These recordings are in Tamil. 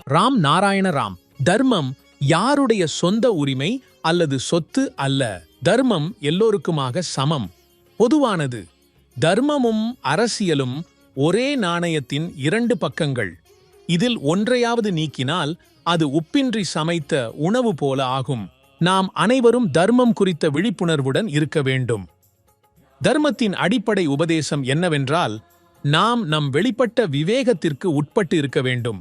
ராம் நாராயண ராம். தர்மம் யாருடைய சொந்த உரிமை அல்லது சொத்து அல்ல. தர்மம் எல்லோருக்குமாக சமம், பொதுவானது. தர்மமும் அரசியலும் ஒரே நாணயத்தின் இரண்டு பக்கங்கள். இதில் ஒன்றையாவது நீக்கினால் அது உப்பின்றி சமைத்த உணவு போல ஆகும். நாம் அனைவரும் தர்மம் குறித்த விழிப்புணர்வுடன் இருக்க வேண்டும். தர்மத்தின் அடிப்படை உபதேசம் என்னவென்றால், நாம் நம் வெளிப்பட்ட விவேகத்திற்கு உட்பட்டு இருக்க வேண்டும்.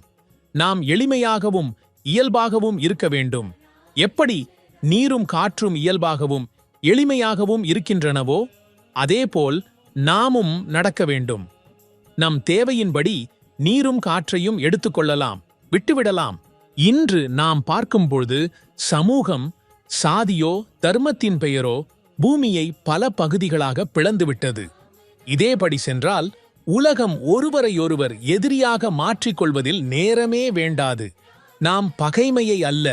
நாம் எளிமையாகவும் இயல்பாகவும் இருக்க வேண்டும். எப்படி நீரும் காற்றும் இயல்பாகவும் எளிமையாகவும் இருக்கின்றனவோ அதேபோல் நாமும் நடக்க வேண்டும். நம் தேவையின்படி நீரும் காற்றையும் எடுத்துக்கொள்ளலாம், விட்டுவிடலாம். இன்று நாம் பார்க்கும்பொழுது சமூகம், சாதியோ தர்மத்தின் பெயரோ பூமியை பல பகுதிகளாக பிளந்துவிட்டது. இதேபடி சென்றால் உலகம் ஒருவரையொருவர் எதிரியாக மாற்றிக்கொள்வதில் நேரமே வேண்டாது. நாம் பகைமையை அல்ல,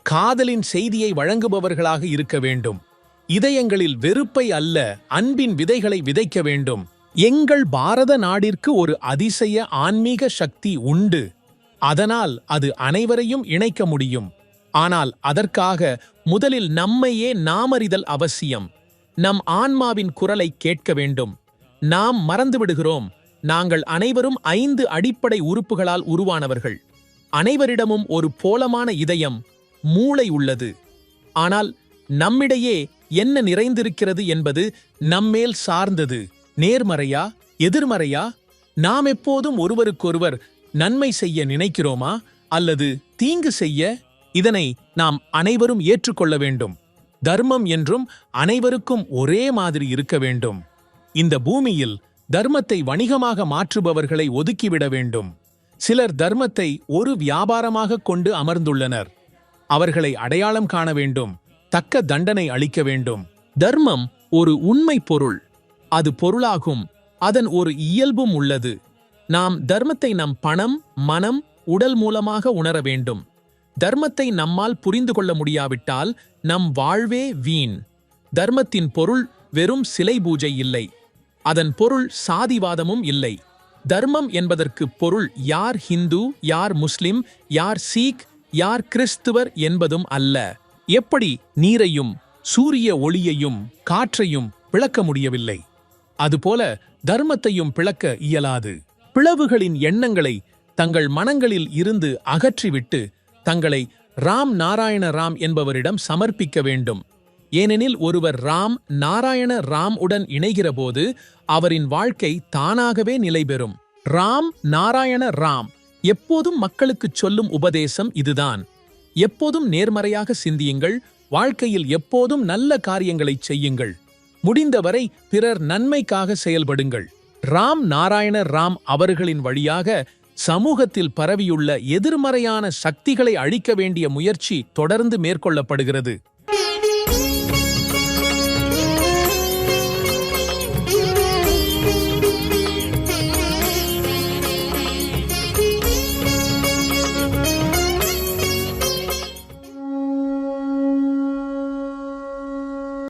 காதலின் செய்தியை வழங்குபவர்களாக இருக்க வேண்டும். இதயங்களில் வெறுப்பை அல்ல, அன்பின் விதைகளை விதைக்க வேண்டும். எங்கள் பாரத நாடிற்கு ஒரு அதிசய ஆன்மீக சக்தி உண்டு. அதனால் அது அனைவரையும் இணைக்க முடியும். ஆனால் அதற்காக முதலில் நம்மையே நாமறிதல் அவசியம். நம் ஆன்மாவின் குரலை கேட்க வேண்டும். நாம் மறந்துவிடுகிறோம், நாங்கள் அனைவரும் 5 அடிப்படை உறுப்புகளால் உருவானவர்கள். அனைவரிடமும் ஒரு போலமான இதயம், மூளை உள்ளது. ஆனால் நம்மிடையே என்ன நிறைந்திருக்கிறது என்பது நம்மேல் சார்ந்தது. நேர்மறையா எதிர்மறையா? நாம் எப்போதும் ஒருவருக்கொருவர் நன்மை செய்ய நினைக்கிறோமா அல்லது தீங்கு செய்ய? இதனை நாம் அனைவரும் ஏற்றுக்கொள்ள வேண்டும். தர்மம் என்றும் அனைவருக்கும் ஒரே மாதிரி இருக்க வேண்டும். இந்த பூமியில் தர்மத்தை வணிகமாக மாற்றுபவர்களை ஒதுக்கிவிட வேண்டும். சிலர் தர்மத்தை ஒரு வியாபாரமாக கொண்டு அமர்ந்துள்ளனர். அவர்களை அடையாளம் காண வேண்டும், தக்க தண்டனை அளிக்க வேண்டும். தர்மம் ஒரு உண்மை பொருள். அது பொருளாகும். அதன் ஒரு இயல்பும் உள்ளது. நாம் தர்மத்தை நம் பணம், மனம், உடல் மூலமாக உணர வேண்டும். தர்மத்தை நம்மால் புரிந்து கொள்ள முடியாவிட்டால் நம் வாழ்வே வீண். தர்மத்தின் பொருள் வெறும் சிலை பூஜை இல்லை. அதன் பொருள் சாதிவாதமும் இல்லை. தர்மம் என்பதற்கு பொருள் யார் ஹிந்து, யார் முஸ்லிம், யார் சீக், யார் கிறிஸ்துவர் என்பதும் அல்ல. எப்படி நீரையும் சூரிய ஒளியையும் காற்றையும் பிளக்க முடியவில்லை, அதுபோல தர்மத்தையும் பிளக்க இயலாது. பிளவுகளின் எண்ணங்களை தங்கள் மனங்களில் இருந்து அகற்றிவிட்டு தங்களை ராம் நாராயண ராம் என்பவரிடம் சமர்ப்பிக்க வேண்டும். ஏனெனில் ஒருவர் ராம் நாராயண ராம் உடன் இணைகிறபோது அவரின் வாழ்க்கை தானாகவே நிலை பெறும். ராம் நாராயண ராம் எப்போதும் மக்களுக்குச் சொல்லும் உபதேசம் இதுதான். எப்போதும் நேர்மறையாக சிந்தியுங்கள். வாழ்க்கையில் எப்போதும் நல்ல காரியங்களை செய்யுங்கள். முடிந்தவரை பிறர் நன்மைக்காக செயல்படுங்கள். ராம் நாராயண ராம் அவர்களின் வழியாக சமூகத்தில் பரவியுள்ள எதிர்மறையான சக்திகளை அழிக்க வேண்டிய முயற்சி தொடர்ந்து மேற்கொள்ளப்படுகிறது.